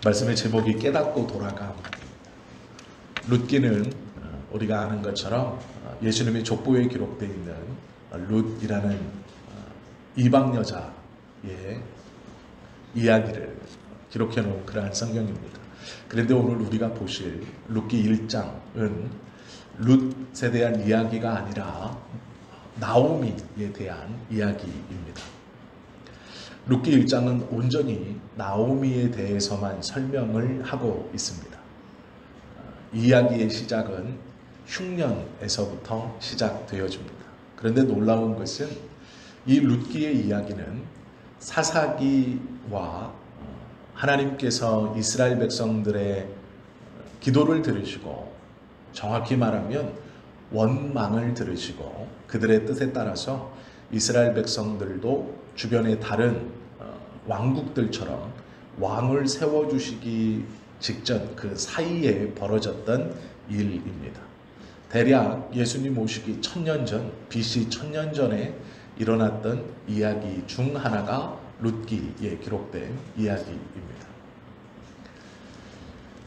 말씀의 제목이 깨닫고 돌아감. 룻기는 우리가 아는 것처럼 예수님의 족보에 기록되어 있는 룻이라는 이방 여자의 이야기를 기록해 놓은 그러한 성경입니다. 그런데 오늘 우리가 보실 룻기 1장은 룻에 대한 이야기가 아니라 나오미에 대한 이야기입니다. 룻기 1장은 온전히 나오미에 대해서만 설명을 하고 있습니다. 이야기의 시작은 흉년에서부터 시작되어집니다. 그런데 놀라운 것은 이 룻기의 이야기는 사사기와 하나님께서 이스라엘 백성들의 기도를 들으시고, 정확히 말하면 원망을 들으시고 그들의 뜻에 따라서 이스라엘 백성들도 주변의 다른 왕국들처럼 왕을 세워주시기 직전 그 사이에 벌어졌던 일입니다. 대략 예수님 오시기 1000년 전, BC 1000년 전에 일어났던 이야기 중 하나가 룻기에 기록된 이야기입니다.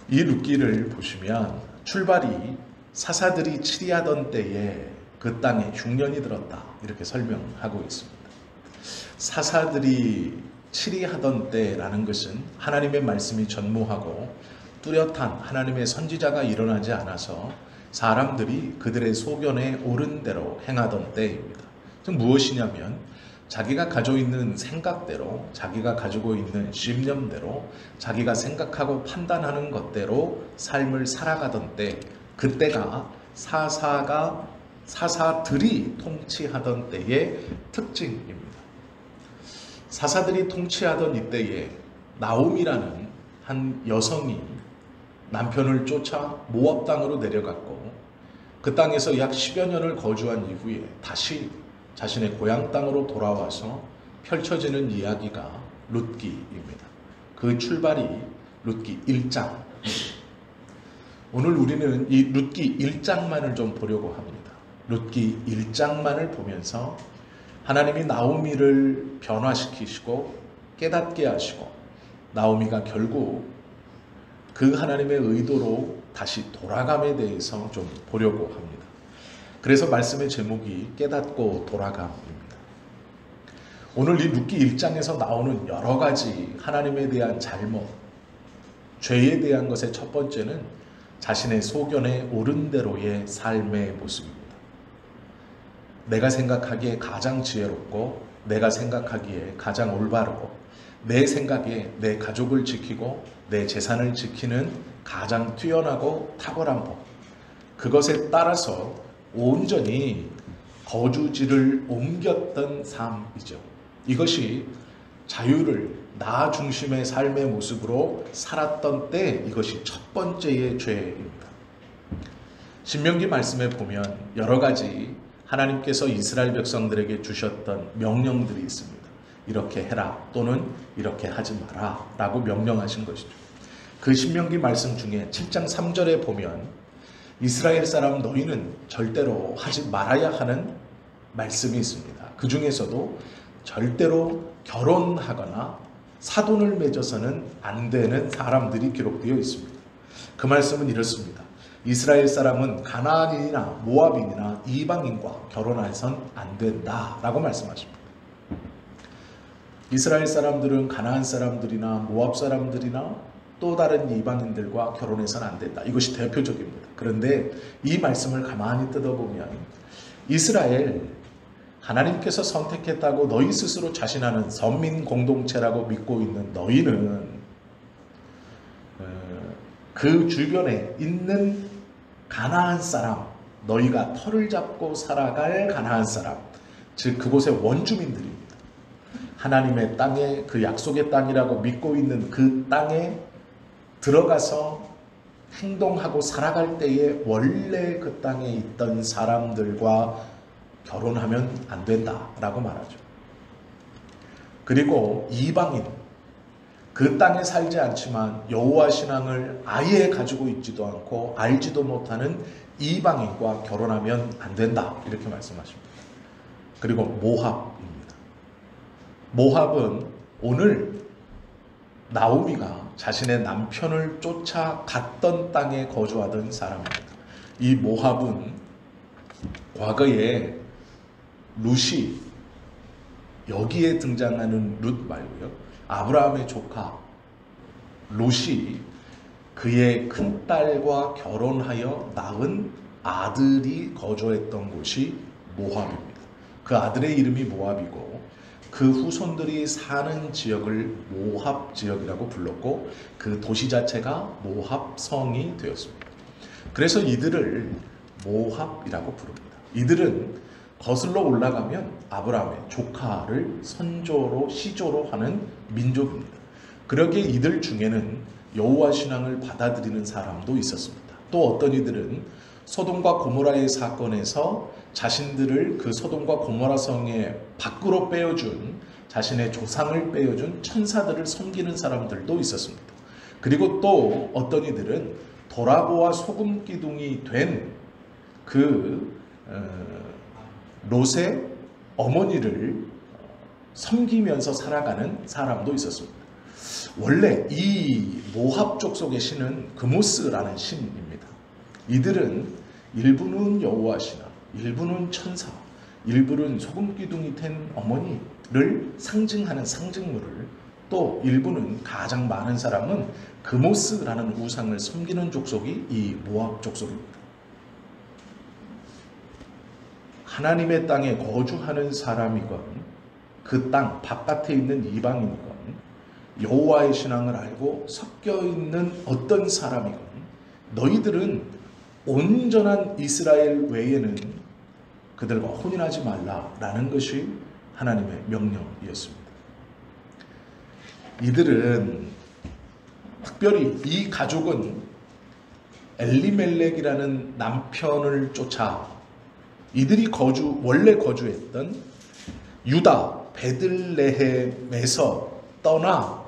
이 룻기를 보시면 출발이 사사들이 치리하던 때에 그 땅에 흉년이 들었다, 이렇게 설명하고 있습니다. 사사들이 치리하던 때라는 것은 하나님의 말씀이 전무하고 뚜렷한 하나님의 선지자가 일어나지 않아서 사람들이 그들의 소견에 옳은 대로 행하던 때입니다. 무엇이냐면 자기가 가지고 있는 생각대로, 자기가 가지고 있는 신념대로, 자기가 생각하고 판단하는 것대로 삶을 살아가던 때, 그때가 사사들이 통치하던 때의 특징입니다. 사사들이 통치하던 이때에 나오미라는 한 여성이 남편을 쫓아 모압 땅으로 내려갔고, 그 땅에서 약 10여 년을 거주한 이후에 다시 자신의 고향 땅으로 돌아와서 펼쳐지는 이야기가 룻기입니다. 그 출발이 룻기 1장. 오늘 우리는 이 룻기 1장만을 좀 보려고 합니다. 룻기 1장만을 보면서 하나님이 나오미를 변화시키시고 깨닫게 하시고, 나오미가 결국 그 하나님의 의도로 다시 돌아감에 대해서 좀 보려고 합니다. 그래서 말씀의 제목이 깨닫고 돌아감입니다. 오늘 이 룻기 1장에서 나오는 여러 가지 하나님에 대한 잘못, 죄에 대한 것의 첫 번째는 자신의 소견에 옳은 대로의 삶의 모습입니다. 내가 생각하기에 가장 지혜롭고, 내가 생각하기에 가장 올바르고, 내 생각에 내 가족을 지키고 내 재산을 지키는 가장 뛰어나고 탁월한 법, 그것에 따라서 온전히 거주지를 옮겼던 삶이죠. 이것이 자유를 나 중심의 삶의 모습으로 살았던 때, 이것이 첫 번째의 죄입니다. 신명기 말씀에 보면 여러 가지 하나님께서 이스라엘 백성들에게 주셨던 명령들이 있습니다. 이렇게 해라, 또는 이렇게 하지 마라 라고 명령하신 것이죠. 그 신명기 말씀 중에 7장 3절에 보면 이스라엘 사람 너희는 절대로 하지 말아야 하는 말씀이 있습니다. 그 중에서도 절대로 결혼하거나 사돈을 맺어서는 안 되는 사람들이 기록되어 있습니다. 그 말씀은 이렇습니다. 이스라엘 사람은 가나안인이나 모압인이나 이방인과 결혼해선 안 된다라고 말씀하십니다. 이스라엘 사람들은 가나안 사람들이나 모압 사람들이나 또 다른 이방인들과 결혼해서는 안 된다. 이것이 대표적입니다. 그런데 이 말씀을 가만히 뜯어보면 이스라엘, 하나님께서 선택했다고 너희 스스로 자신하는 선민 공동체라고 믿고 있는 너희는 그 주변에 있는 가나안 사람, 너희가 터를 잡고 살아갈 가나안 사람, 즉 그곳의 원주민들입니다. 하나님의 땅에, 그 약속의 땅이라고 믿고 있는 그 땅에 들어가서 행동하고 살아갈 때에 원래 그 땅에 있던 사람들과 결혼하면 안 된다라고 말하죠. 그리고 이방인, 그 땅에 살지 않지만 여호와 신앙을 아예 가지고 있지도 않고 알지도 못하는 이방인과 결혼하면 안 된다, 이렇게 말씀하십니다. 그리고 모압입니다. 모압은 오늘 나오미가 자신의 남편을 쫓아 갔던 땅에 거주하던 사람입니다. 이 모압은 과거에 룻이, 여기에 등장하는 룻 말고요, 아브라함의 조카 룻이 그의 큰딸과 결혼하여 낳은 아들이 거주했던 곳이 모압입니다. 그 아들의 이름이 모압이고 그 후손들이 사는 지역을 모압 지역이라고 불렀고 그 도시 자체가 모압성이 되었습니다. 그래서 이들을 모압이라고 부릅니다. 이들은 거슬러 올라가면 아브라함의 조카를 선조로 시조로 하는 민족입니다. 그러기에 이들 중에는 여호와 신앙을 받아들이는 사람도 있었습니다. 또 어떤 이들은 소돔과 고모라의 사건에서 자신들을 그 소돔과 고모라 성의 밖으로 빼어준, 자신의 조상을 빼어준 천사들을 섬기는 사람들도 있었습니다. 그리고 또 어떤 이들은 도라보와 소금 기둥이 된 그 롯의 어머니를 섬기면서 살아가는 사람도 있었습니다. 원래 이 모압 족속의 신은 그모스라는 신입니다. 이들은 일부는 여호와 신앙, 일부는 천사, 일부는 소금 기둥이 된 어머니를 상징하는 상징물을, 또 일부는 가장 많은 사람은 그모스라는 우상을 섬기는 족속이 이 모압 족속입니다. 하나님의 땅에 거주하는 사람이건 그 땅 바깥에 있는 이방인이건 여호와의 신앙을 알고 섞여 있는 어떤 사람이건 너희들은 온전한 이스라엘 외에는 그들과 혼인하지 말라라는 것이 하나님의 명령이었습니다. 이들은 특별히 이 가족은 엘리멜렉이라는 남편을 쫓아 이들이 원래 거주했던 유다 베들레헴에서 떠나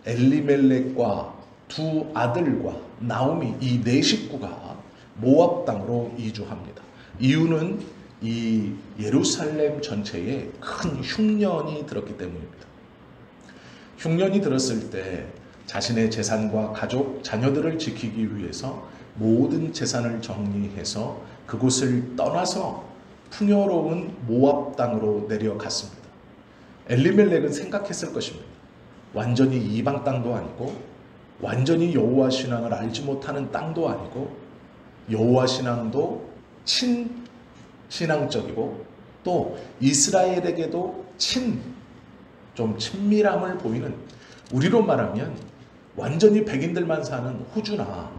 엘리멜렉과 두 아들과 나오미, 이 네 식구가 모압 땅으로 이주합니다. 이유는 이 예루살렘 전체에 큰 흉년이 들었기 때문입니다. 흉년이 들었을 때 자신의 재산과 가족, 자녀들을 지키기 위해서 모든 재산을 정리해서 그곳을 떠나서 풍요로운 모압 땅으로 내려갔습니다. 엘리멜렉은 생각했을 것입니다. 완전히 이방 땅도 아니고 완전히 여호와 신앙을 알지 못하는 땅도 아니고 여호와 신앙도 친신앙적이고 또 이스라엘에게도 좀 친밀함을 보이는, 우리로 말하면 완전히 백인들만 사는 호주나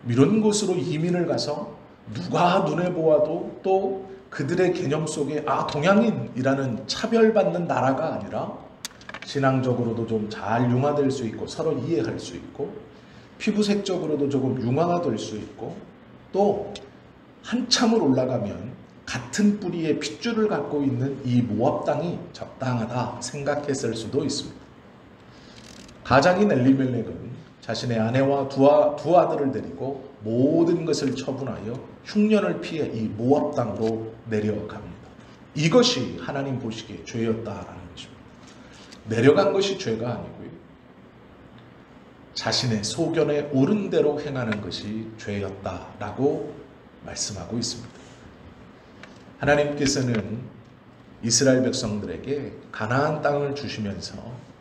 이런 곳으로 이민을 가서 누가 눈에 보아도 또 그들의 개념 속에 동양인이라는 차별받는 나라가 아니라 신앙적으로도 좀 잘 융화될 수 있고 서로 이해할 수 있고 피부색적으로도 조금 융화가 될 수 있고 또 한참을 올라가면 같은 뿌리의 핏줄을 갖고 있는 이 모압 땅이 적당하다 생각했을 수도 있습니다. 가장인 엘리멜렉은 자신의 아내와 두 아들을 데리고 모든 것을 처분하여 흉년을 피해 이 모압 땅으로 내려갑니다. 이것이 하나님 보시기에 죄였다라는 것입니다. 내려간 것이 죄가 아니고요, 자신의 소견에 옳은 대로 행하는 것이 죄였다라고 말씀하고 있습니다. 하나님께서는 이스라엘 백성들에게 가나안 땅을 주시면서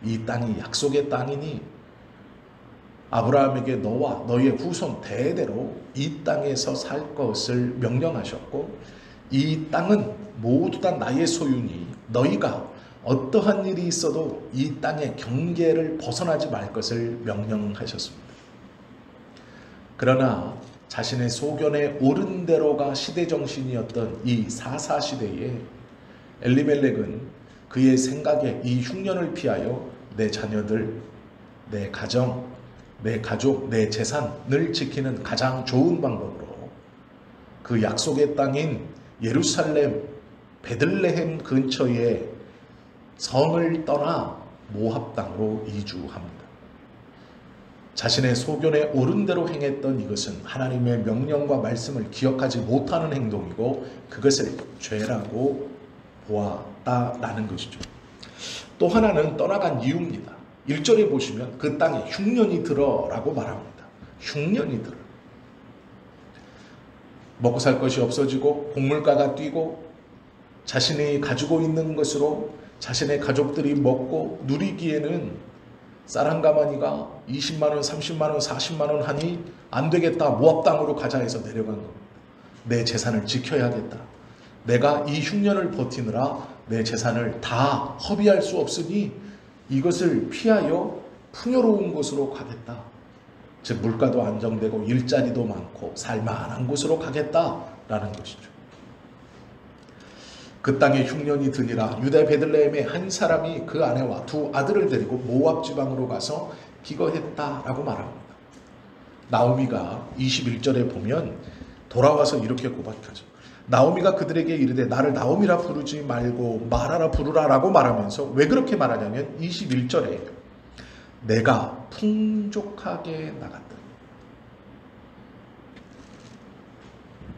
이 땅이 약속의 땅이니 아브라함에게 너와 너의 후손 대대로 이 땅에서 살 것을 명령하셨고 이 땅은 모두 다 나의 소유니 너희가 어떠한 일이 있어도 이 땅의 경계를 벗어나지 말 것을 명령하셨습니다. 그러나 자신의 소견에 옳은 대로가 시대정신이었던 이 사사시대에 엘리멜렉은 그의 생각에 이 흉년을 피하여 내 자녀들, 내 가정, 내 가족, 내 재산을 지키는 가장 좋은 방법으로 그 약속의 땅인 예루살렘, 베들레헴 근처에 성을 떠나 모압 땅으로 이주합니다. 자신의 소견에 옳은 대로 행했던 이것은 하나님의 명령과 말씀을 기억하지 못하는 행동이고 그것을 죄라고 보았다라는 것이죠. 또 하나는 떠나간 이유입니다. 1절에 보시면 그 땅에 흉년이 들어라고 말합니다. 흉년이 들어. 먹고 살 것이 없어지고 곡물가가 뛰고 자신이 가지고 있는 것으로 자신의 가족들이 먹고 누리기에는 쌀 한 가마니가 20만원, 30만원, 40만원 하니 안 되겠다. 모압 땅으로 가자 해서 내려간 겁니다. 내 재산을 지켜야겠다. 내가 이 흉년을 버티느라 내 재산을 다 허비할 수 없으니 이것을 피하여 풍요로운 곳으로 가겠다. 즉 물가도 안정되고 일자리도 많고 살만한 곳으로 가겠다라는 것이죠. 그 땅에 흉년이 드니라. 유대 베들레헴의 한 사람이 그 아내와 두 아들을 데리고 모압 지방으로 가서 기거했다라고 말합니다. 나오미가 21절에 보면 돌아와서 이렇게 고백하죠. 나오미가 그들에게 이르되 나를 나오미라 부르지 말고 마라라 부르라라고 말하면서 왜 그렇게 말하냐면 21절에 내가 풍족하게 나갔다.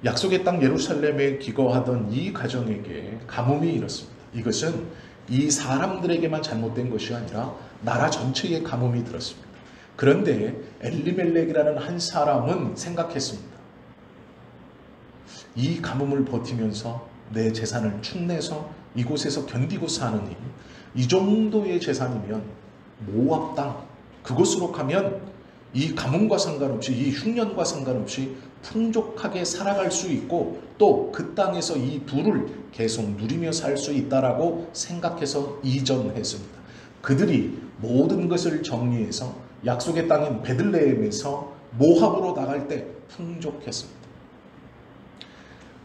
약속의 땅 예루살렘에 기거하던 이 가정에게 가뭄이 일었습니다. 이것은 이 사람들에게만 잘못된 것이 아니라 나라 전체에 가뭄이 들었습니다. 그런데 엘리멜렉이라는 한 사람은 생각했습니다. 이 가뭄을 버티면서 내 재산을 축내서 이곳에서 견디고 사느니 이 정도의 재산이면 모압 땅 그곳으로 가면 이 가뭄과 상관없이 이 흉년과 상관없이 풍족하게 살아갈 수 있고 또 그 땅에서 이 부를 계속 누리며 살 수 있다라고 생각해서 이전했습니다. 그들이 모든 것을 정리해서 약속의 땅인 베들레헴에서 모압으로 나갈 때 풍족했습니다.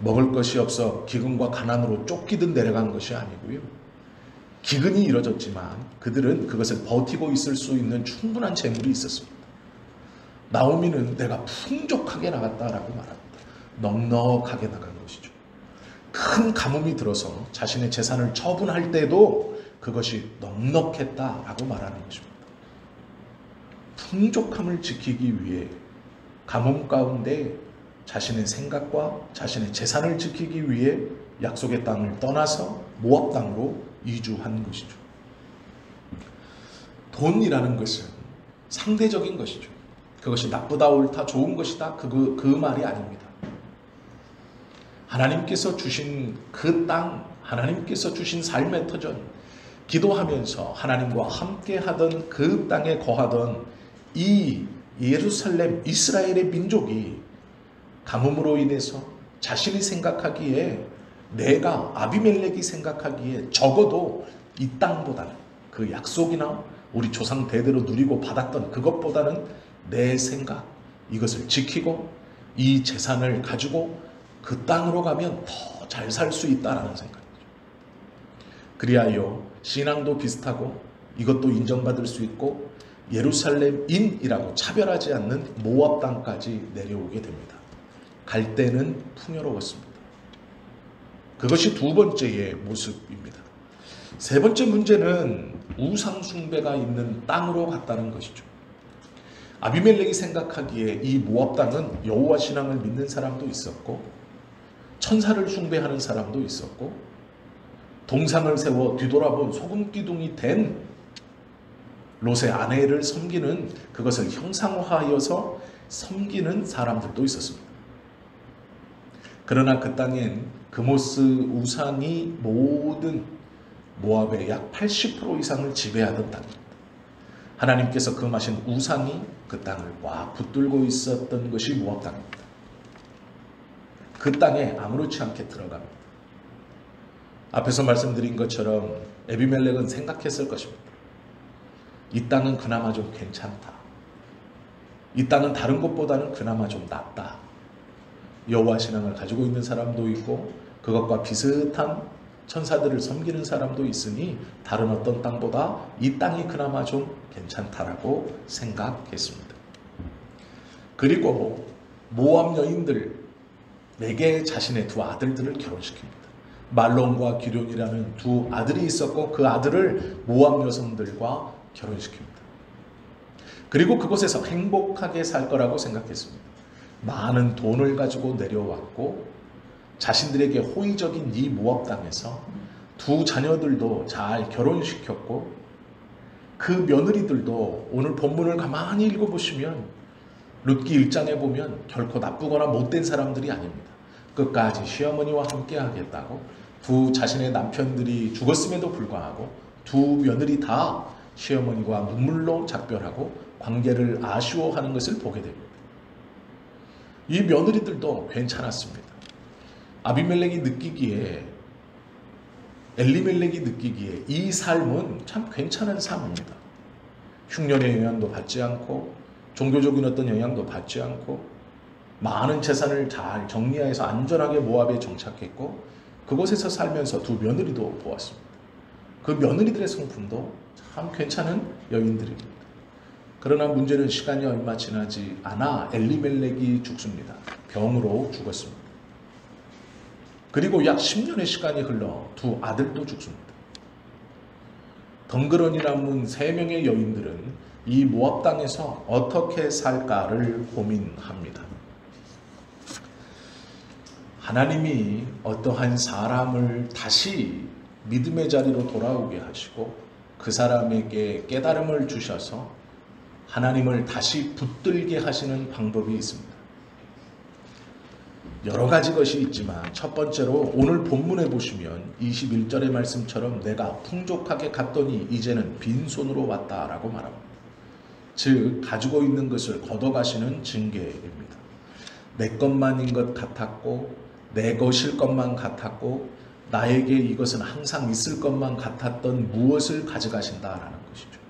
먹을 것이 없어 기근과 가난으로 쫓기듯 내려간 것이 아니고요. 기근이 이뤄졌지만 그들은 그것을 버티고 있을 수 있는 충분한 재물이 있었습니다. 나오미는 내가 풍족하게 나갔다라고 말합니다. 넉넉하게 나간 것이죠. 큰 가뭄이 들어서 자신의 재산을 처분할 때도 그것이 넉넉했다라고 말하는 것입니다. 풍족함을 지키기 위해 가뭄 가운데 자신의 생각과 자신의 재산을 지키기 위해 약속의 땅을 떠나서 모압 땅으로 이주한 것이죠. 돈이라는 것은 상대적인 것이죠. 그것이 나쁘다 옳다 좋은 것이다 그 말이 아닙니다. 하나님께서 주신 그 땅, 하나님께서 주신 삶의 터전, 기도하면서 하나님과 함께 하던 그 땅에 거하던 이 예루살렘 이스라엘의 민족이 가뭄으로 인해서 자신이 생각하기에 내가 아비멜렉이 생각하기에 적어도 이 땅보다는 그 약속이나 우리 조상 대대로 누리고 받았던 그것보다는 내 생각 이것을 지키고 이 재산을 가지고 그 땅으로 가면 더 잘 살 수 있다라는 생각이죠. 그리하여 신앙도 비슷하고 이것도 인정받을 수 있고 예루살렘인이라고 차별하지 않는 모압 땅까지 내려오게 됩니다. 갈 때는 풍요로웠습니다. 그것이 두 번째의 모습입니다. 세 번째 문제는 우상 숭배가 있는 땅으로 갔다는 것이죠. 아비멜렉이 생각하기에 이 모압 땅은 여호와 신앙을 믿는 사람도 있었고 천사를 숭배하는 사람도 있었고 동상을 세워 뒤돌아본 소금기둥이 된 롯의 아내를 섬기는 그것을 형상화하여서 섬기는 사람들도 있었습니다. 그러나 그 땅엔 그모스 우상이 모든 모압의 약 80% 이상을 지배하던 땅입니다. 하나님께서 금하신 우상이 그 땅을 꽉 붙들고 있었던 것이 모압 땅입니다. 그 땅에 아무렇지 않게 들어갑니다. 앞에서 말씀드린 것처럼 에비멜렉은 생각했을 것입니다. 이 땅은 그나마 좀 괜찮다. 이 땅은 다른 곳보다는 그나마 좀 낫다. 여호와 신앙을 가지고 있는 사람도 있고 그것과 비슷한 천사들을 섬기는 사람도 있으니 다른 어떤 땅보다 이 땅이 그나마 좀 괜찮다라고 생각했습니다. 그리고 모압 여인들에게 자신의 두 아들들을 결혼시킵니다. 말론과 기럯이라는 두 아들이 있었고 그 아들을 모압 여성들과 결혼시킵니다. 그리고 그곳에서 행복하게 살 거라고 생각했습니다. 많은 돈을 가지고 내려왔고 자신들에게 호의적인 이 모압 땅에서 두 자녀들도 잘 결혼시켰고 그 며느리들도 오늘 본문을 가만히 읽어보시면 룻기 1장에 보면 결코 나쁘거나 못된 사람들이 아닙니다. 끝까지 시어머니와 함께 하겠다고 두 자신의 남편들이 죽었음에도 불구하고 두 며느리 다 시어머니와 눈물로 작별하고 관계를 아쉬워하는 것을 보게 됩니다. 이 며느리들도 괜찮았습니다. 아비멜렉이 느끼기에, 엘리멜렉이 느끼기에 이 삶은 참 괜찮은 삶입니다. 흉년의 영향도 받지 않고 종교적인 어떤 영향도 받지 않고 많은 재산을 잘 정리해서 안전하게 모압에 정착했고 그곳에서 살면서 두 며느리도 보았습니다. 그 며느리들의 성품도 참 괜찮은 여인들입니다. 그러나 문제는 시간이 얼마 지나지 않아 엘리멜렉이 죽습니다. 병으로 죽었습니다. 그리고 약 10년의 시간이 흘러 두 아들도 죽습니다. 덩그러니 남은 3명의 여인들은 이 모압 땅에서 어떻게 살까를 고민합니다. 하나님이 어떠한 사람을 다시 믿음의 자리로 돌아오게 하시고 그 사람에게 깨달음을 주셔서 하나님을 다시 붙들게 하시는 방법이 있습니다. 여러 가지 것이 있지만 첫 번째로 오늘 본문에 보시면 21절의 말씀처럼 내가 풍족하게 갔더니 이제는 빈손으로 왔다라고 말합니다. 즉 가지고 있는 것을 걷어가시는 징계입니다. 내 것만인 것 같았고 내 것일 것만 같았고 나에게 이것은 항상 있을 것만 같았던 무엇을 가져가신다라는 것이죠.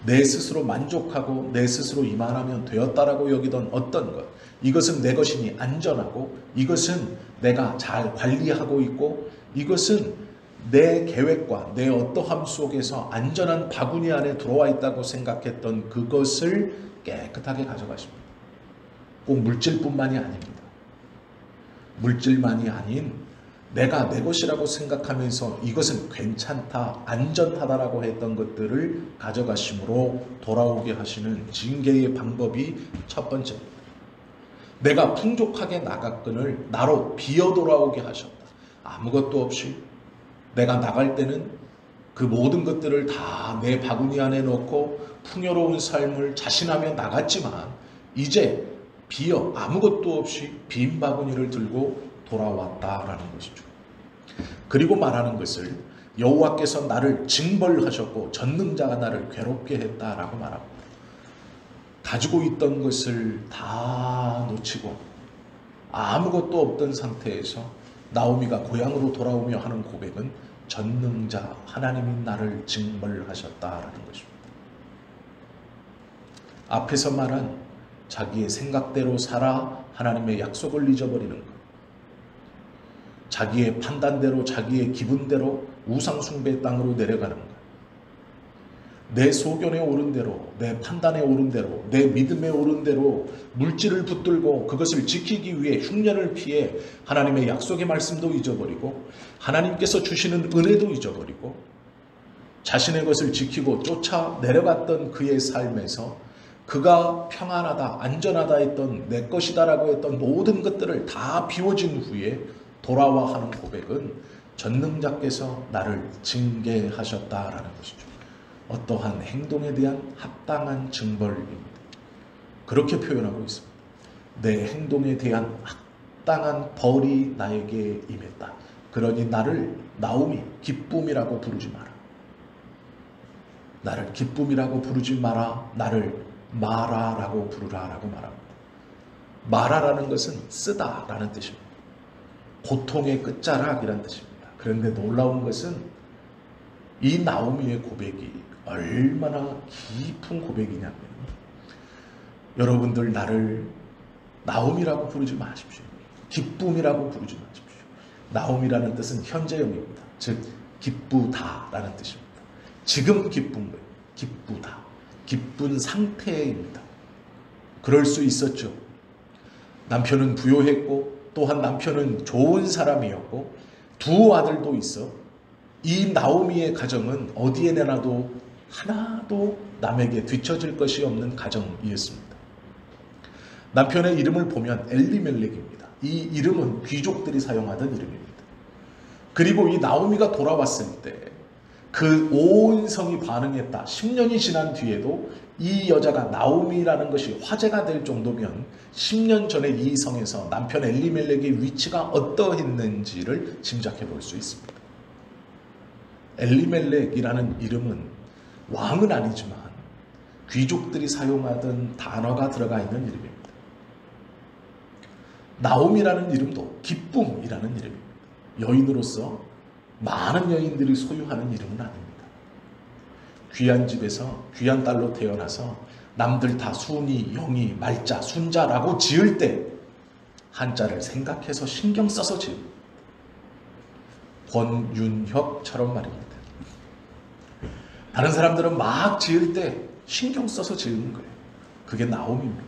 내 스스로 만족하고 내 스스로 이만하면 되었다라고 여기던 어떤 것, 이것은 내 것이니 안전하고 이것은 내가 잘 관리하고 있고 이것은 내 계획과 내 어떠함 속에서 안전한 바구니 안에 들어와 있다고 생각했던 그것을 깨끗하게 가져가십니다. 꼭 물질뿐만이 아닙니다. 물질만이 아닌 내가 내 것이라고 생각하면서 이것은 괜찮다, 안전하다라고 했던 것들을 가져가심으로 돌아오게 하시는 징계의 방법이 첫 번째입니다. 내가 풍족하게 나갔거늘 나로 비어 돌아오게 하셨다. 아무것도 없이 내가 나갈 때는 그 모든 것들을 다 내 바구니 안에 넣고 풍요로운 삶을 자신하며 나갔지만 이제 비어 아무것도 없이 빈 바구니를 들고 돌아왔다라는 것이죠. 그리고 말하는 것을 여호와께서 나를 징벌하셨고 전능자가 나를 괴롭게 했다라고 말합니다. 가지고 있던 것을 다 놓치고 아무것도 없던 상태에서 나오미가 고향으로 돌아오며 하는 고백은 전능자 하나님이 나를 징벌하셨다라는 것입니다. 앞에서 말한 자기의 생각대로 살아 하나님의 약속을 잊어버리는 것, 자기의 판단대로 자기의 기분대로 우상숭배 땅으로 내려가는 것, 내 소견에 옳은 대로 내 판단에 옳은 대로 내 믿음에 옳은 대로 물질을 붙들고 그것을 지키기 위해 흉년을 피해 하나님의 약속의 말씀도 잊어버리고 하나님께서 주시는 은혜도 잊어버리고 자신의 것을 지키고 쫓아 내려갔던 그의 삶에서 그가 평안하다 안전하다 했던 내 것이다라고 했던 모든 것들을 다 비워진 후에 돌아와 하는 고백은 전능자께서 나를 징계하셨다라는 것이죠. 어떠한 행동에 대한 합당한 징벌입니다. 그렇게 표현하고 있습니다. 내 행동에 대한 합당한 벌이 나에게 임했다. 그러니 나를 나오미 기쁨이라고 부르지 마라. 나를 기쁨이라고 부르지 마라. 나를 마라라고 부르라라고 말합니다. 마라라는 것은 쓰다라는 뜻입니다. 고통의 끝자락이라는 뜻입니다. 그런데 놀라운 것은 이 나오미의 고백이 얼마나 깊은 고백이냐면 여러분들 나를 나오미라고 부르지 마십시오. 기쁨이라고 부르지 마십시오. 나오미라는 뜻은 현재형입니다. 즉 기쁘다라는 뜻입니다. 지금 기쁜 거예요. 기쁘다. 기쁜 상태입니다. 그럴 수 있었죠. 남편은 부요했고 또한 남편은 좋은 사람이었고 두 아들도 있어 이 나오미의 가정은 어디에 내놔도 하나도 남에게 뒤처질 것이 없는 가정이었습니다. 남편의 이름을 보면 엘리멜렉입니다. 이 이름은 귀족들이 사용하던 이름입니다. 그리고 이 나오미가 돌아왔을 때 그 온 성이 반응했다. 10년이 지난 뒤에도 이 여자가 나오미라는 것이 화제가 될 정도면 10년 전에 이 성에서 남편 엘리멜렉의 위치가 어떠했는지를 짐작해 볼 수 있습니다. 엘리멜렉이라는 이름은 왕은 아니지만 귀족들이 사용하던 단어가 들어가 있는 이름입니다. 나오미라는 이름도 기쁨이라는 이름입니다. 여인으로서 많은 여인들이 소유하는 이름은 아닙니다. 귀한 집에서 귀한 딸로 태어나서 남들 다 순이, 영이, 말자, 순자라고 지을 때 한자를 생각해서 신경 써서 지읍니다. 권윤혁처럼 말입니다. 다른 사람들은 막 지을 때 신경 써서 지은 거예요. 그게 나옴입니다.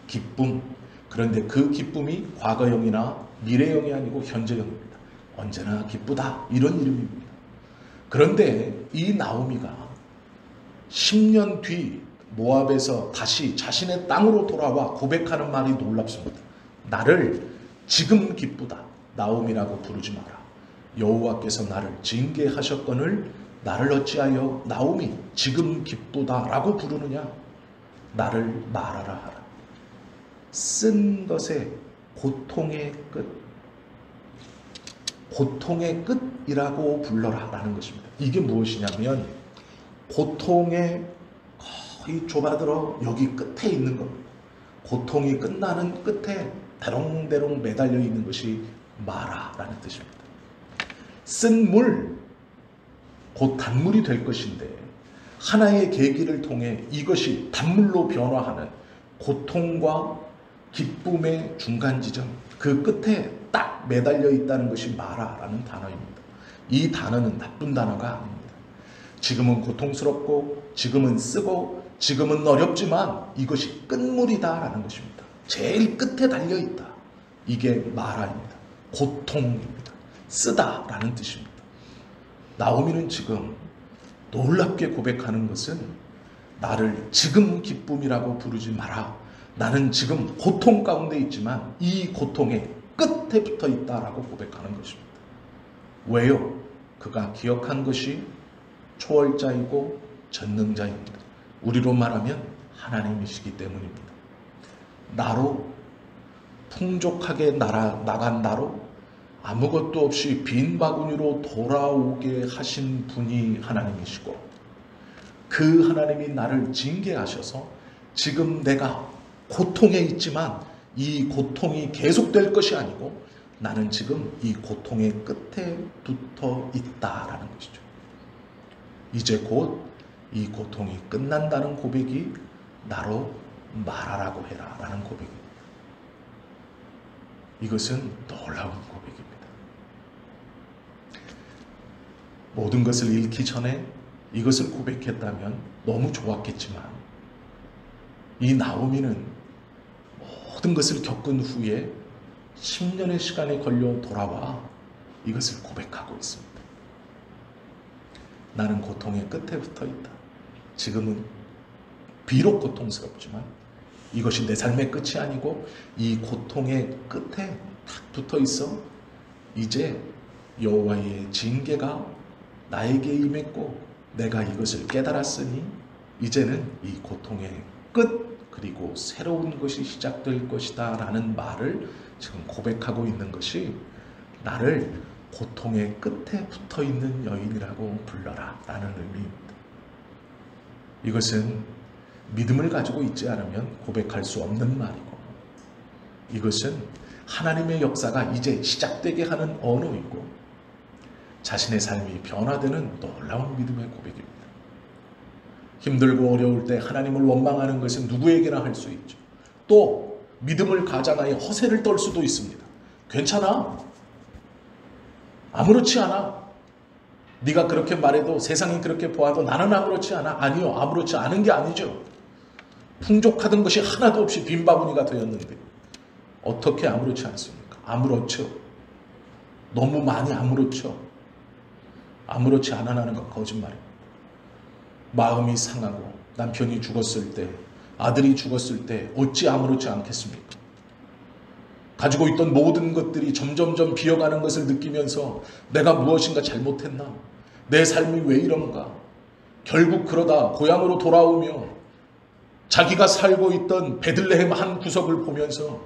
기쁨. 그런데 그 기쁨이 과거형이나 미래형이 아니고 현재형입니다. 언제나 기쁘다. 이런 이름입니다. 그런데 이 나오미가 10년 뒤 모압에서 다시 자신의 땅으로 돌아와 고백하는 말이 놀랍습니다. 나를 지금 기쁘다. 나오미라고 부르지 마라. 여호와께서 나를 징계하셨거늘 나를 어찌하여 나오미 지금 기쁘다라고 부르느냐. 나를 말하라 하라. 쓴 것의 고통의 끝, 고통의 끝이라고 불러라 라는 것입니다. 이게 무엇이냐면 고통의 거의 좁아들어 여기 끝에 있는 겁니다. 고통이 끝나는 끝에 대롱대롱 매달려 있는 것이 마라라는 뜻입니다. 쓴 물, 곧 단물이 될 것인데 하나의 계기를 통해 이것이 단물로 변화하는 고통과 기쁨의 중간 지점, 그 끝에 딱 매달려 있다는 것이 마라라는 단어입니다. 이 단어는 나쁜 단어가 아닙니다. 지금은 고통스럽고 지금은 쓰고 지금은 어렵지만 이것이 끝물이다라는 것입니다. 제일 끝에 달려있다. 이게 마라입니다. 고통입니다. 쓰다라는 뜻입니다. 나오미는 지금 놀랍게 고백하는 것은 나를 지금 기쁨이라고 부르지 마라. 나는 지금 고통 가운데 있지만 이 고통의 끝에 붙어 있다라고 고백하는 것입니다. 왜요? 그가 기억한 것이 초월자이고 전능자입니다. 우리로 말하면 하나님이시기 때문입니다. 나로 풍족하게 나간 나로 아무것도 없이 빈 바구니로 돌아오게 하신 분이 하나님이시고 그 하나님이 나를 징계하셔서 지금 내가 고통에 있지만 이 고통이 계속될 것이 아니고 나는 지금 이 고통의 끝에 붙어 있다라는 것이죠. 이제 곧 이 고통이 끝난다는 고백이 나로 말하라고 해라 라는 고백입니다. 이것은 놀라운 고백입니다. 모든 것을 잃기 전에 이것을 고백했다면 너무 좋았겠지만 이 나오미는 모든 것을 겪은 후에 10년의 시간이 걸려 돌아와 이것을 고백하고 있습니다. 나는 고통의 끝에 붙어 있다. 지금은 비록 고통스럽지만 이것이 내 삶의 끝이 아니고 이 고통의 끝에 탁 붙어 있어 이제 여호와의 징계가 나에게 임했고 내가 이것을 깨달았으니 이제는 이 고통의 끝 그리고 새로운 것이 시작될 것이다 라는 말을 지금 고백하고 있는 것이 나를 고통의 끝에 붙어 있는 여인이라고 불러라 라는 의미입니다. 이것은 믿음을 가지고 있지 않으면 고백할 수 없는 말이고 이것은 하나님의 역사가 이제 시작되게 하는 언어이고 자신의 삶이 변화되는 놀라운 믿음의 고백입니다. 힘들고 어려울 때 하나님을 원망하는 것은 누구에게나 할 수 있죠. 또 믿음을 가장하여 허세를 떨 수도 있습니다. 괜찮아. 아무렇지 않아. 네가 그렇게 말해도 세상이 그렇게 보아도 나는 아무렇지 않아. 아니요. 아무렇지 않은 게 아니죠. 풍족하던 것이 하나도 없이 빈 바구니가 되었는데 어떻게 아무렇지 않습니까? 아무렇죠. 너무 많이 아무렇죠. 아무렇지 않아라는 건 거짓말입니다. 마음이 상하고 남편이 죽었을 때 아들이 죽었을 때 어찌 아무렇지 않겠습니까? 가지고 있던 모든 것들이 점점점 비어가는 것을 느끼면서 내가 무엇인가 잘못했나? 내 삶이 왜 이런가? 결국 그러다 고향으로 돌아오며 자기가 살고 있던 베들레헴 한 구석을 보면서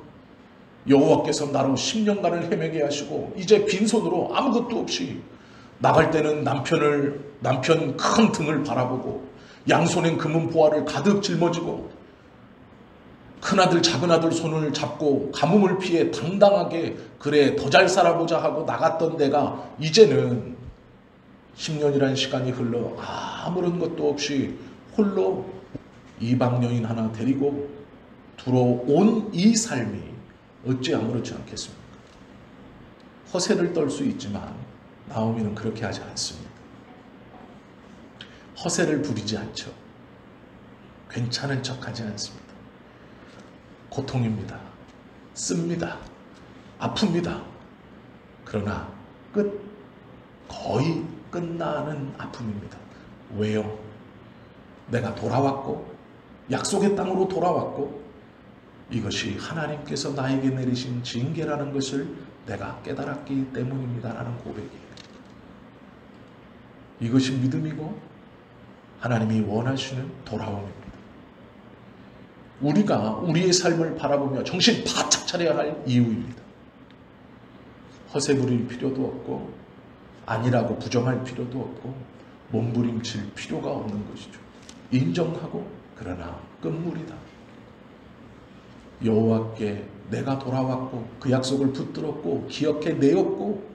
여호와께서 나로 10년간을 헤매게 하시고 이제 빈손으로 아무것도 없이 나갈 때는 남편 큰 등을 바라보고 양손엔 금은 보화를 가득 짊어지고 큰아들 작은아들 손을 잡고 가뭄을 피해 당당하게 그래 더 잘 살아보자 하고 나갔던 내가 이제는 10년이라는 시간이 흘러 아무런 것도 없이 홀로 이방 여인 하나 데리고 들어온 이 삶이 어찌 아무렇지 않겠습니까? 허세를 떨 수 있지만 나오미는 그렇게 하지 않습니다. 허세를 부리지 않죠. 괜찮은 척하지 않습니다. 고통입니다. 씁니다. 아픕니다. 그러나 거의 끝나는 아픔입니다. 왜요? 내가 돌아왔고 약속의 땅으로 돌아왔고 이것이 하나님께서 나에게 내리신 징계라는 것을 내가 깨달았기 때문입니다. 라는 고백이에요. 이것이 믿음이고 하나님이 원하시는 돌아옴입니다. 우리가 우리의 삶을 바라보며 정신 바짝 차려야 할 이유입니다. 허세 부릴 필요도 없고 아니라고 부정할 필요도 없고 몸부림칠 필요가 없는 것이죠. 인정하고 그러나 끝물이다. 여호와께 내가 돌아왔고 그 약속을 붙들었고 기억해 내었고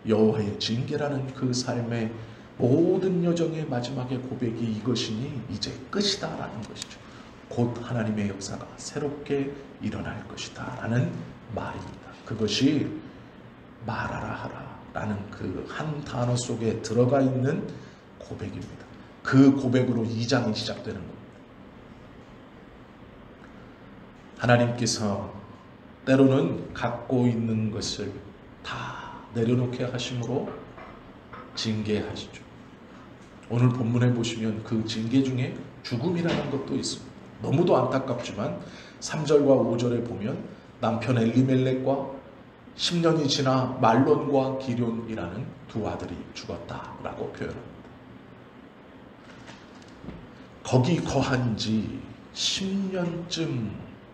여호와의 징계라는 그 삶의 모든 여정의 마지막의 고백이 이것이니 이제 끝이다 라는 것이죠. 곧 하나님의 역사가 새롭게 일어날 것이다 라는 말입니다. 그것이 말하라 하라 라는 그 한 단어 속에 들어가 있는 고백입니다. 그 고백으로 2장이 시작되는 겁니다. 하나님께서 때로는 갖고 있는 것을 다 내려놓게 하심으로 징계하시죠. 오늘 본문에 보시면 그 징계 중에 죽음이라는 것도 있습니다. 너무도 안타깝지만 3절과 5절에 보면 남편 엘리멜렉과 10년이 지나 말론과 기럨이라는 두 아들이 죽었다라고 표현합니다. 거기 거한 지 10년쯤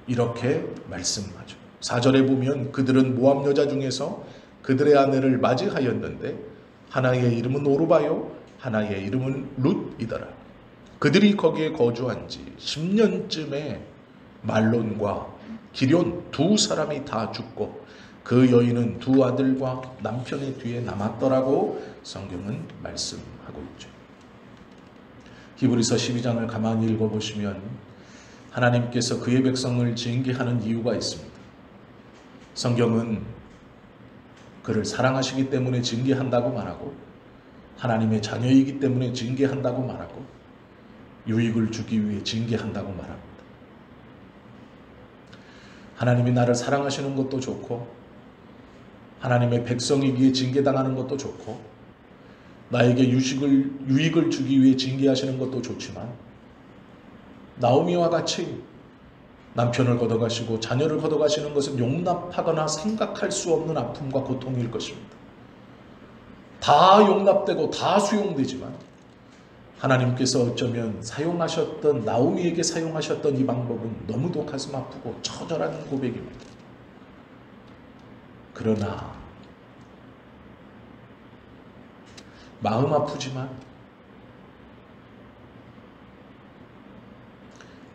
이렇게 말씀하죠. 4절에 보면 그들은 모압 여자 중에서 그들의 아내를 맞이하였는데 하나의 이름은 오르바요 하나의 이름은 룻이더라. 그들이 거기에 거주한 지 10년쯤에 말론과 기럨 두 사람이 다 죽고 그 여인은 두 아들과 남편의 뒤에 남았더라고 성경은 말씀하고 있죠. 히브리서 12장을 가만히 읽어보시면 하나님께서 그의 백성을 징계하는 이유가 있습니다. 성경은 그를 사랑하시기 때문에 징계한다고 말하고 하나님의 자녀이기 때문에 징계한다고 말하고 유익을 주기 위해 징계한다고 말합니다. 하나님이 나를 사랑하시는 것도 좋고 하나님의 백성이기에 징계당하는 것도 좋고 나에게 유익을 주기 위해 징계하시는 것도 좋지만 나오미와 같이 남편을 걷어가시고 자녀를 걷어가시는 것은 용납하거나 생각할 수 없는 아픔과 고통일 것입니다. 다 용납되고 다 수용되지만 하나님께서 어쩌면 사용하셨던 나오미에게 사용하셨던 이 방법은 너무도 가슴 아프고 처절한 고백입니다. 그러나 마음 아프지만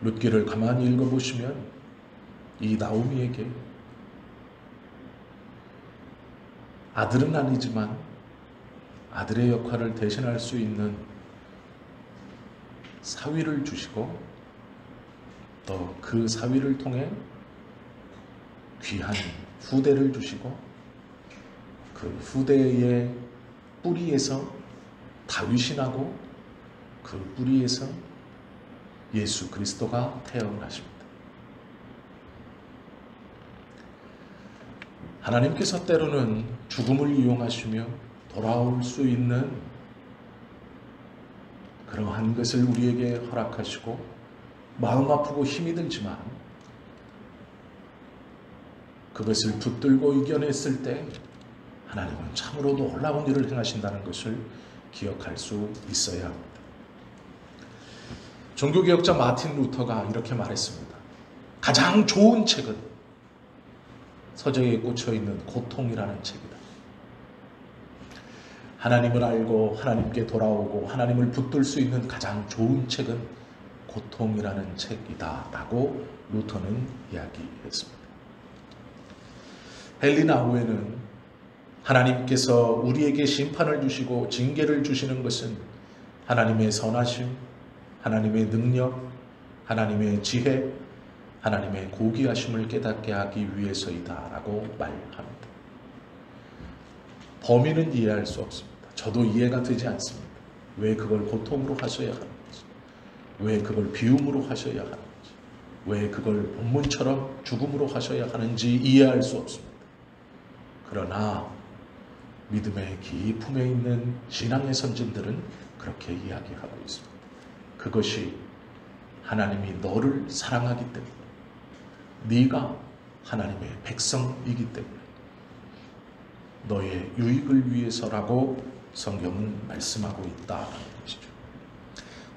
룻기를 가만히 읽어보시면 이 나오미에게 아들은 아니지만 아들의 역할을 대신할 수 있는 사위를 주시고 또 그 사위를 통해 귀한 후대를 주시고 그 후대의 뿌리에서 다윗이 나고 그 뿌리에서 예수 그리스도가 태어나십니다. 하나님께서 때로는 죽음을 이용하시며 돌아올 수 있는 그러한 것을 우리에게 허락하시고 마음 아프고 힘이 들지만 그것을 붙들고 이겨냈을 때 하나님은 참으로 놀라운 일을 행하신다는 것을 기억할 수 있어야 합니다. 종교개혁자 마틴 루터가 이렇게 말했습니다. 가장 좋은 책은 서재에 꽂혀있는 고통이라는 책이다. 하나님을 알고 하나님께 돌아오고 하나님을 붙들 수 있는 가장 좋은 책은 고통이라는 책이다 라고 루터는 이야기했습니다. 헨리 나우에는 하나님께서 우리에게 심판을 주시고 징계를 주시는 것은 하나님의 선하심, 하나님의 능력, 하나님의 지혜, 하나님의 고귀하심을 깨닫게 하기 위해서이다 라고 말합니다. 범인은 이해할 수 없습니다. 저도 이해가 되지 않습니다. 왜 그걸 고통으로 하셔야 하는지, 왜 그걸 비움으로 하셔야 하는지, 왜 그걸 본문처럼 죽음으로 하셔야 하는지 이해할 수 없습니다. 그러나 믿음의 깊음에 있는 신앙의 선진들은 그렇게 이야기하고 있습니다. 그것이 하나님이 너를 사랑하기 때문에, 네가 하나님의 백성이기 때문에, 너의 유익을 위해서라고 성경은 말씀하고 있다는 것이죠.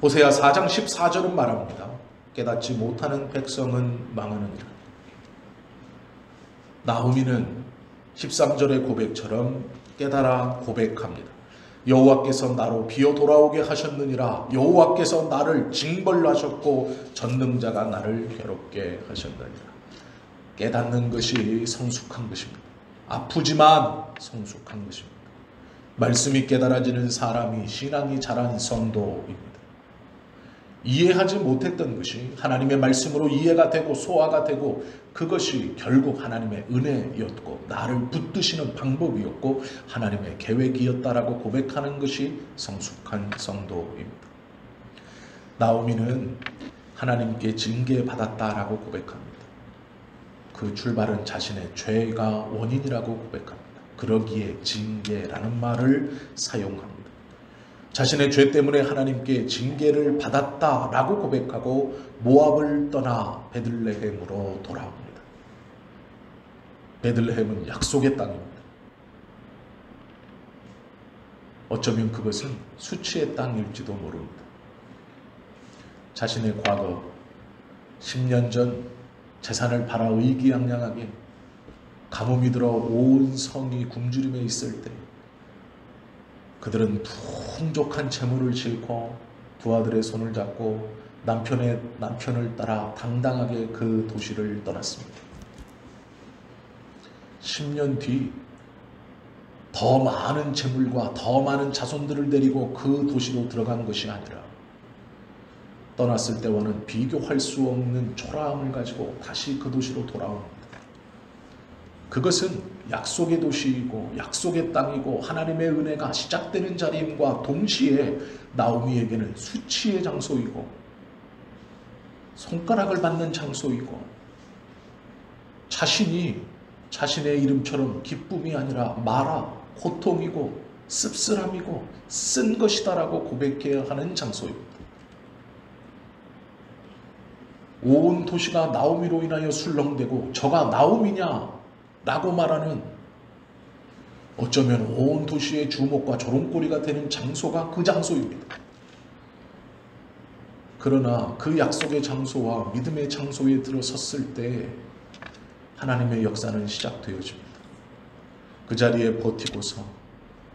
호세아 4장 14절은 말합니다. 깨닫지 못하는 백성은 망하느니라. 나오미는 13절의 고백처럼 깨달아 고백합니다. 여호와께서 나로 비어 돌아오게 하셨느니라. 여호와께서 나를 징벌로 하셨고 전능자가 나를 괴롭게 하셨느니라. 깨닫는 것이 성숙한 것입니다. 아프지만 성숙한 것입니다. 말씀이 깨달아지는 사람이 신앙이 자란 성도입니다. 이해하지 못했던 것이 하나님의 말씀으로 이해가 되고 소화가 되고 그것이 결국 하나님의 은혜였고 나를 붙드시는 방법이었고 하나님의 계획이었다라고 고백하는 것이 성숙한 성도입니다. 나오미는 하나님께 징계받았다라고 고백합니다. 그 출발은 자신의 죄가 원인이라고 고백합니다. 그러기에 징계라는 말을 사용합니다. 자신의 죄 때문에 하나님께 징계를 받았다라고 고백하고 모압을 떠나 베들레헴으로 돌아옵니다. 베들레헴은 약속의 땅입니다. 어쩌면 그것은 수치의 땅일지도 모릅니다. 자신의 과거 10년 전 재산을 팔아 의기양양하게 가뭄이 들어 온 성이 굶주림에 있을 때 그들은 풍족한 재물을 싣고 부하들의 손을 잡고 남편을 따라 당당하게 그 도시를 떠났습니다. 10년 뒤 더 많은 재물과 더 많은 자손들을 데리고 그 도시로 들어간 것이 아니라 떠났을 때와는 비교할 수 없는 초라함을 가지고 다시 그 도시로 돌아옵니다. 그것은 약속의 도시이고 약속의 땅이고 하나님의 은혜가 시작되는 자리임과 동시에 나오미에게는 수치의 장소이고 손가락을 받는 장소이고 자신이 자신의 이름처럼 기쁨이 아니라 마라, 고통이고 씁쓸함이고 쓴 것이다라고 고백해야 하는 장소입니다. 온 도시가 나오미로 인하여 술렁대고 저가 나오미냐? 라고 말하는 어쩌면 온 도시의 주목과 조롱거리가 되는 장소가 그 장소입니다. 그러나 그 약속의 장소와 믿음의 장소에 들어섰을 때 하나님의 역사는 시작되어집니다. 그 자리에 버티고서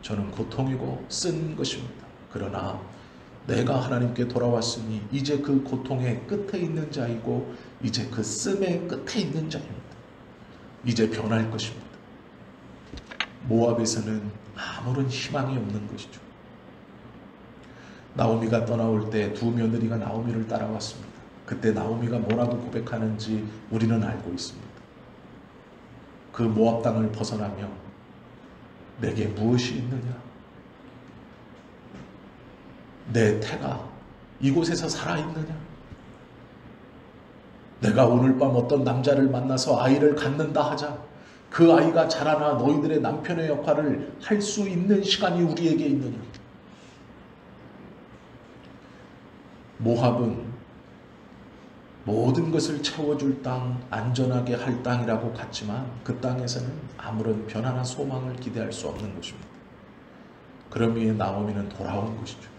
저는 고통이고 쓴 것입니다. 그러나 내가 하나님께 돌아왔으니 이제 그 고통의 끝에 있는 자이고 이제 그 씀의 끝에 있는 자입니다. 이제 변할 것입니다. 모압에서는 아무런 희망이 없는 것이죠. 나오미가 떠나올 때 두 며느리가 나오미를 따라왔습니다. 그때 나오미가 뭐라고 고백하는지 우리는 알고 있습니다. 그 모압 땅을 벗어나며 내게 무엇이 있느냐? 내 태가 이곳에서 살아있느냐? 내가 오늘 밤 어떤 남자를 만나서 아이를 갖는다 하자. 그 아이가 자라나 너희들의 남편의 역할을 할 수 있는 시간이 우리에게 있느냐? 모압은 모든 것을 채워줄 땅, 안전하게 할 땅이라고 같지만 그 땅에서는 아무런 변화나 소망을 기대할 수 없는 곳입니다. 그럼 위에 나오미는 돌아온 것이죠.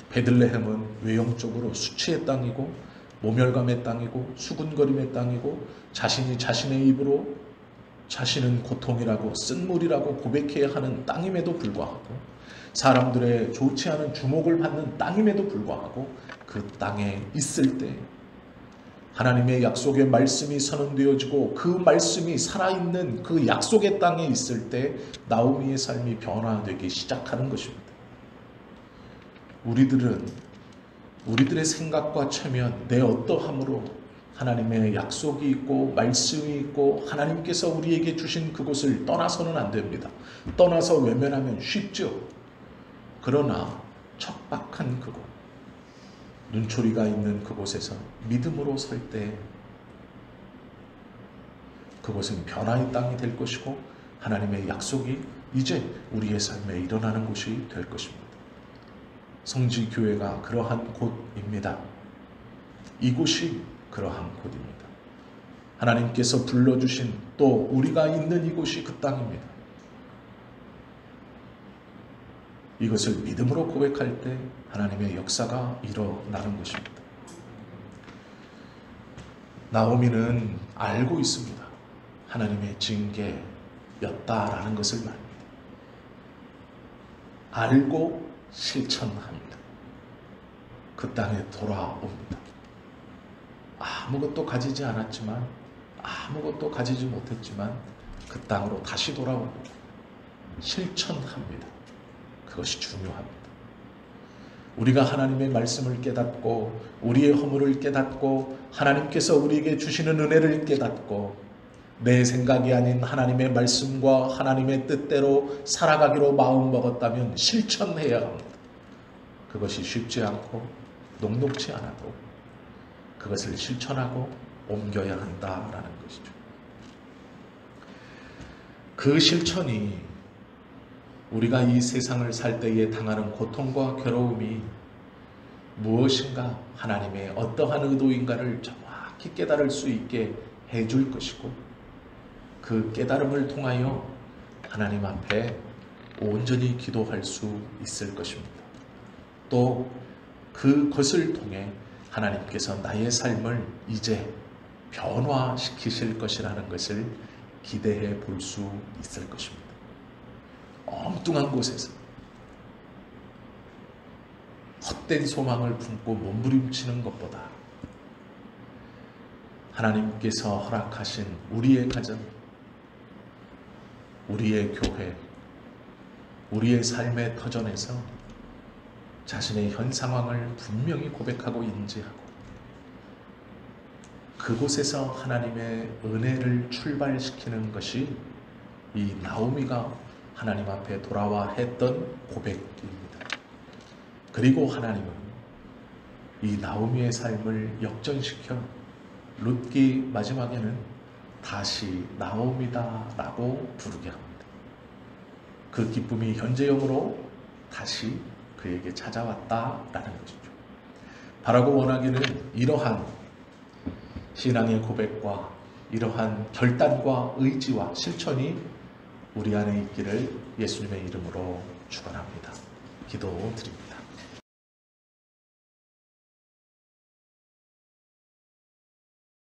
베들레헴은 외형적으로 수치의 땅이고 모멸감의 땅이고 수군거림의 땅이고 자신이 자신의 입으로 자신은 고통이라고 쓴물이라고 고백해야 하는 땅임에도 불구하고 사람들의 좋지 않은 주목을 받는 땅임에도 불구하고 그 땅에 있을 때 하나님의 약속의 말씀이 선언되어지고 그 말씀이 살아있는 그 약속의 땅에 있을 때 나오미의 삶이 변화되기 시작하는 것입니다. 우리들의 생각과 체면, 내 어떠함으로 하나님의 약속이 있고 말씀이 있고 하나님께서 우리에게 주신 그곳을 떠나서는 안 됩니다. 떠나서 외면하면 쉽죠. 그러나 척박한 그곳, 눈초리가 있는 그곳에서 믿음으로 설 때 그곳은 변화의 땅이 될 것이고 하나님의 약속이 이제 우리의 삶에 일어나는 곳이 될 것입니다. 성지교회가 그러한 곳입니다. 이곳이 그러한 곳입니다. 하나님께서 불러주신 또 우리가 있는 이곳이 그 땅입니다. 이것을 믿음으로 고백할 때 하나님의 역사가 일어나는 것입니다. 나오미는 알고 있습니다. 하나님의 징계였다라는 것을 말합니다. 알고 실천합니다. 그 땅에 돌아옵니다. 아무것도 가지지 않았지만 아무것도 가지지 못했지만 그 땅으로 다시 돌아오고 실천합니다. 그것이 중요합니다. 우리가 하나님의 말씀을 깨닫고 우리의 허물을 깨닫고 하나님께서 우리에게 주시는 은혜를 깨닫고 내 생각이 아닌 하나님의 말씀과 하나님의 뜻대로 살아가기로 마음먹었다면 실천해야 합니다. 그것이 쉽지 않고 녹록지 않아도 그것을 실천하고 옮겨야 한다라는 것이죠. 그 실천이 우리가 이 세상을 살 때에 당하는 고통과 괴로움이 무엇인가 하나님의 어떠한 의도인가를 정확히 깨달을 수 있게 해줄 것이고 그 깨달음을 통하여 하나님 앞에 온전히 기도할 수 있을 것입니다. 또 그것을 통해 하나님께서 나의 삶을 이제 변화시키실 것이라는 것을 기대해 볼 수 있을 것입니다. 엉뚱한 곳에서 헛된 소망을 품고 몸부림치는 것보다 하나님께서 허락하신 우리의 가정, 우리의 교회, 우리의 삶의 터전에서 자신의 현 상황을 분명히 고백하고 인지하고 그곳에서 하나님의 은혜를 출발시키는 것이 이 나오미가 하나님 앞에 돌아와 했던 고백입니다. 그리고 하나님은 이 나오미의 삶을 역전시켜 룻기 마지막에는 다시 나오미다 라고 부르게 합니다. 그 기쁨이 현재형으로 다시 그에게 찾아왔다라는 것이죠. 바라고 원하기는 이러한 신앙의 고백과 이러한 결단과 의지와 실천이 우리 안에 있기를 예수님의 이름으로 축원합니다. 기도드립니다.